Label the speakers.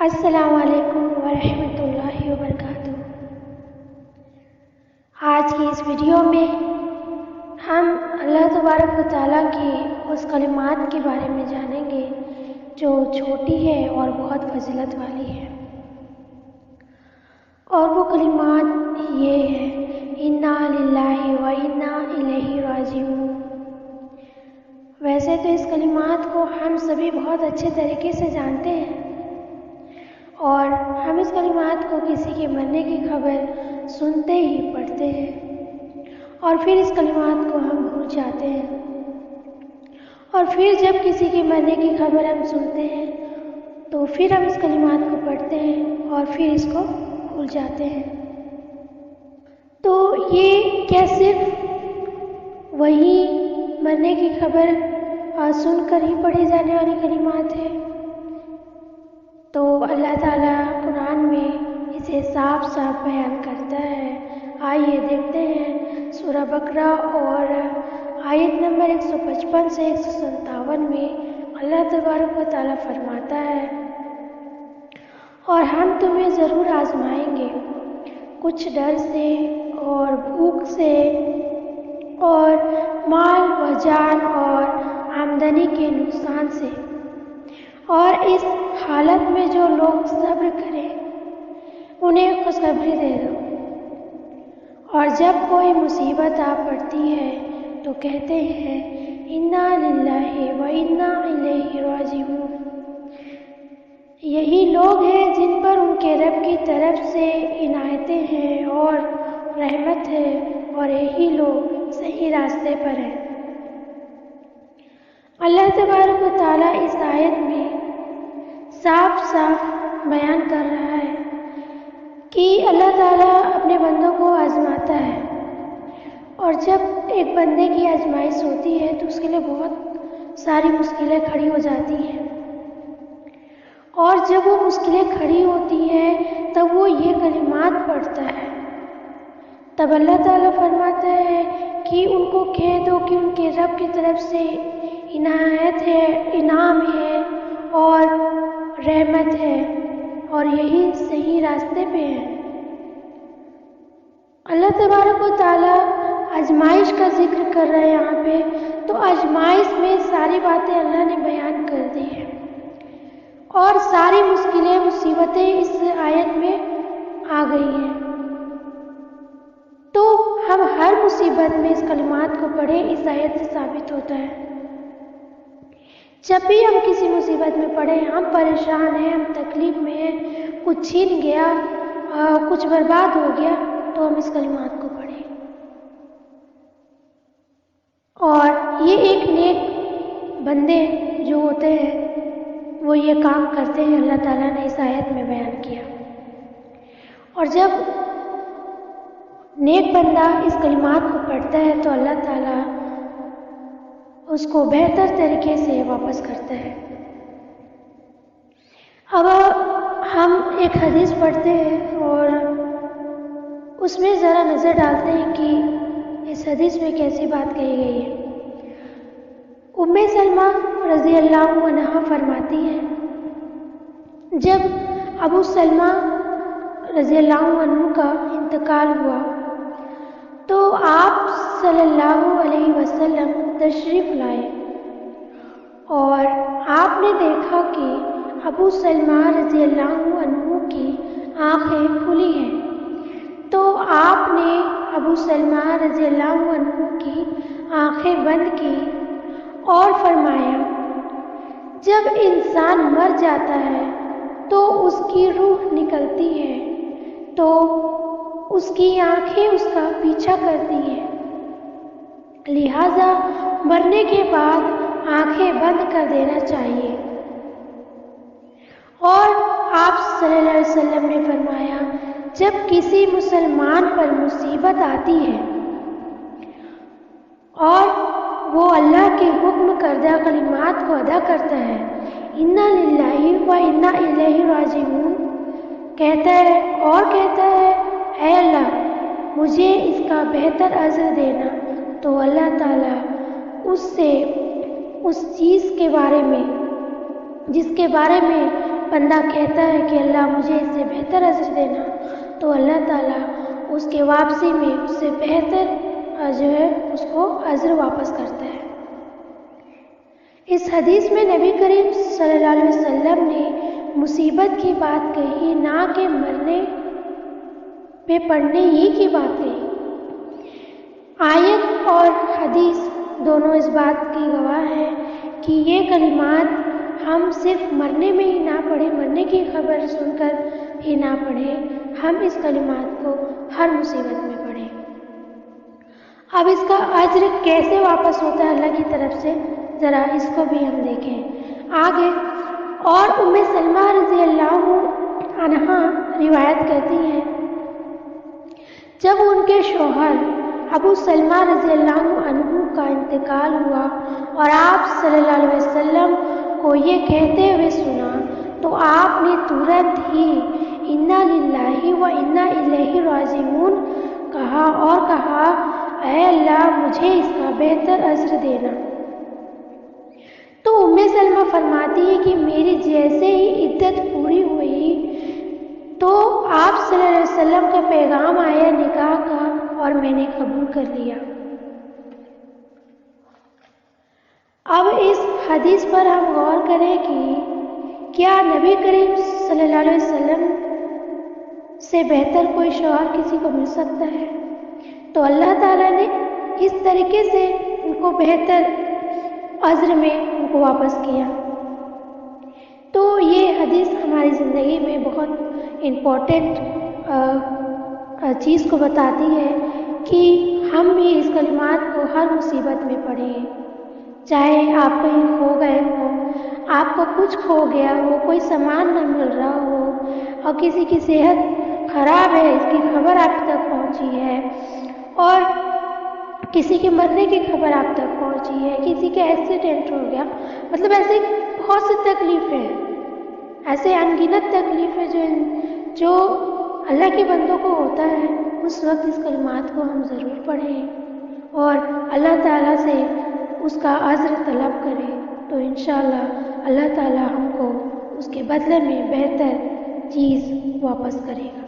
Speaker 1: السلام علیکم ورحمۃ اللہ وبرکاتہ۔ آج کی اس ویڈیو میں ہم اللہ تبارک و تعالیٰ کی اس کلمات کے بارے میں جانیں گے جو چھوٹی ہے اور بہت فضیلت والی ہے، اور وہ کلمات یہ ہے: انا للہ و انا الیہ راجعون۔ ویسے تو اس کلمات کو ہم سبھی بہت اچھے طریقے سے جانتے ہیں، اور ہم اس کلمات کو کسی کے مرنے کی خبر سنتے ہی پڑھتے ہیں، اور پھر اس کلمات کو ہم بھول جاتے ہیں، اور پھر جب کسی کے مرنے کی خبر ہم سنتے ہیں تو پھر ہم اس کلمات کو پڑھتے ہیں اور پھر اس کو بھول جاتے ہیں۔ تو یہ کیا صرف وہی مرنے کی خبر سن کر ہی پڑھی جانے والی کلمات ہے؟ تو اللہ تعالیٰ قرآن میں اسے صاف صاف بیان کرتا ہے۔ آئیے دیکھتے ہیں سورہ بقرہ اور آیت نمبر 155 سے 157 میں اللہ تبارک و تعالیٰ فرماتا ہے: اور ہم تمہیں ضرور آزمائیں گے، کچھ ڈر سے اور بھوک سے اور مال و جان اور آمدنی کے نقصان سے، اور اس حالت میں جو لوگ صبر کریں انہیں خوشخبری دے دو۔ اور جب کوئی مصیبت آ پڑتی ہے تو کہتے ہیں انا للہ و انا الیہ راجعون۔ یہی لوگ ہیں جن پر ان کے رب کی طرف سے عنایتیں ہیں اور رحمت ہے، اور یہی لوگ صحیح راستے پر ہیں۔ اللہ تبارک و تعالیٰ اس آیت میں صاف صاف بیان کر رہا ہے کہ اللہ تعالیٰ اپنے بندوں کو آزماتا ہے، اور جب ایک بندے کی آزمائش ہوتی ہے تو اس کے لیے بہت ساری مشکلیں کھڑی ہو جاتی ہیں، اور جب وہ مشکلیں کھڑی ہوتی ہیں تب وہ یہ کلمات پڑھتا ہے، تب اللہ تعالیٰ فرماتا ہے کہ ان کو کہہ دو کہ ان کے رب کی طرف سے عنایت ہے، انعام ہے اور رحمت ہے، اور یہی صحیح راستے پہ ہے۔ اللہ تبارک و تعالیٰ آزمائش کا ذکر کر رہے ہیں یہاں پہ، تو آزمائش میں ساری باتیں اللہ نے بیان کر دی ہیں، اور ساری مشکلیں مصیبتیں اس آیت میں آ گئی ہیں۔ تو ہم ہر مصیبت میں اس کلمات کو پڑھیں، اس آیت سے ثابت ہوتا ہے۔ جب بھی ہم کسی مصیبت میں پڑے، ہم پریشان ہیں، ہم تکلیف میں ہیں، کچھ چھین گیا، کچھ برباد ہو گیا، تو ہم اس کلمات کو پڑھیں۔ اور یہ ایک نیک بندے جو ہوتے ہیں وہ یہ کام کرتے ہیں، اللہ تعالیٰ نے اس آیت میں بیان کیا۔ اور جب نیک بندہ اس کلمات کو پڑھتا ہے تو اللہ تعالیٰ اس کو بہتر طریقے سے واپس کرتا ہے۔ اب ہم ایک حدیث پڑھتے ہیں اور اس میں ذرا نظر ڈالتے ہیں کہ اس حدیث میں کیسی بات کہی گئی ہے۔ ام سلمہ رضی اللہ عنہا فرماتی ہیں، جب ابو سلمہ رضی اللہ عنہ کا انتقال ہوا تو آپ صلی اللہ علیہ وسلم تشریف لائے، اور آپ نے دیکھا کہ ابو سلمہ رضی اللہ عنہ کی آنکھیں کھلی ہیں، تو آپ نے ابو سلمہ رضی اللہ عنہ کی آنکھیں بند کی اور فرمایا: جب انسان مر جاتا ہے تو اس کی روح نکلتی ہے تو اس کی آنکھیں اس کا پیچھا کرتی ہیں، لہذا مرنے کے بعد آنکھیں بند کر دینا چاہیے۔ اور آپ صلی اللہ علیہ وسلم نے فرمایا: جب کسی مسلمان پر مصیبت آتی ہے اور وہ اللہ کے حکم کردہ کلمات کو ادا کرتا ہے، انا للہ و انا الیہ راجعون کہتا ہے، اور کہتا ہے اے اللہ مجھے اس کا بہتر اجر دینا، تو اللہ تعالیٰ اس سے اس چیز کے بارے میں جس کے بارے میں بندہ کہتا ہے کہ اللہ مجھے اس سے بہتر اجر دینا، تو اللہ تعالیٰ اس کے واپسی میں اس سے بہتر جو ہے اس کو اجر واپس کرتا ہے۔ اس حدیث میں نبی کریم صلی اللہ علیہ وسلم نے مصیبت کی بات کہی، نہ کہ مرنے پہ پڑھنے ہی کی بات کہی۔ آیت اور حدیث دونوں اس بات کی گواہ ہے کہ یہ کلمات ہم صرف مرنے میں ہی نہ پڑھیں، مرنے کی خبر سن کر ہی نہ پڑھیں، ہم اس کلمات کو ہر مصیبت میں پڑھیں۔ اب اس کا اجر کیسے واپس ہوتا ہے اللہ کی طرف سے، ذرا اس کو بھی ہم دیکھیں آگے۔ اور ام سلمہ رضی اللہ عنہا روایت کرتی ہیں، جب ان کے شوہر ابو سلمہ رضی اللہ عنہ کا انتقال ہوا اور آپ صلی اللہ علیہ وسلم کو یہ کہتے ہوئے سنا تو آپ نے ترنت ہی انا للہ و انا الیہ راجعون کہا اور کہا، اے اللہ مجھے اس کا بہتر اجر دینا۔ تو ام سلمہ فرماتی ہے کہ میری جیسے ہی عدت پوری ہوئی تو آپ صلی اللہ علیہ وسلم کا پیغام آیا نکاح کا اور میں نے قبول کر لیا۔ اب اس حدیث پر ہم غور کریں کہ کیا نبی کریم صلی اللہ علیہ وسلم سے بہتر کوئی شوہر کسی کو مل سکتا ہے؟ تو اللہ تعالیٰ نے اس طریقے سے ان کو بہتر اجر میں ان کو واپس کیا۔ تو یہ حدیث ہماری زندگی میں بہت امپورٹنٹ چیز کو بتاتی ہے کہ ہم بھی اس کلمات کو ہر مصیبت میں پڑھیں، چاہے آپ کہیں کھو گئے ہوں، آپ کو کچھ کھو گیا ہو، کوئی سامان نہ مل رہا ہو اور کسی کی صحت خراب ہے اس کی خبر آپ تک پہنچی ہے، اور کسی کے مرنے کی خبر آپ تک پہنچی ہے، کسی کا ایکسیڈنٹ ہو گیا، مطلب ایسے بہت سی تکلیفیں ہیں، ایسے انگنت تکلیفیں جو اللہ کے بندوں کو ہوتا ہے، اس وقت اس کلمات کو ہم ضرور پڑھیں اور اللہ تعالیٰ سے اس کا اجر طلب کریں، تو انشاءاللہ اللہ تعالیٰ ہم کو اس کے بدلے میں بہتر چیز واپس کرے گا۔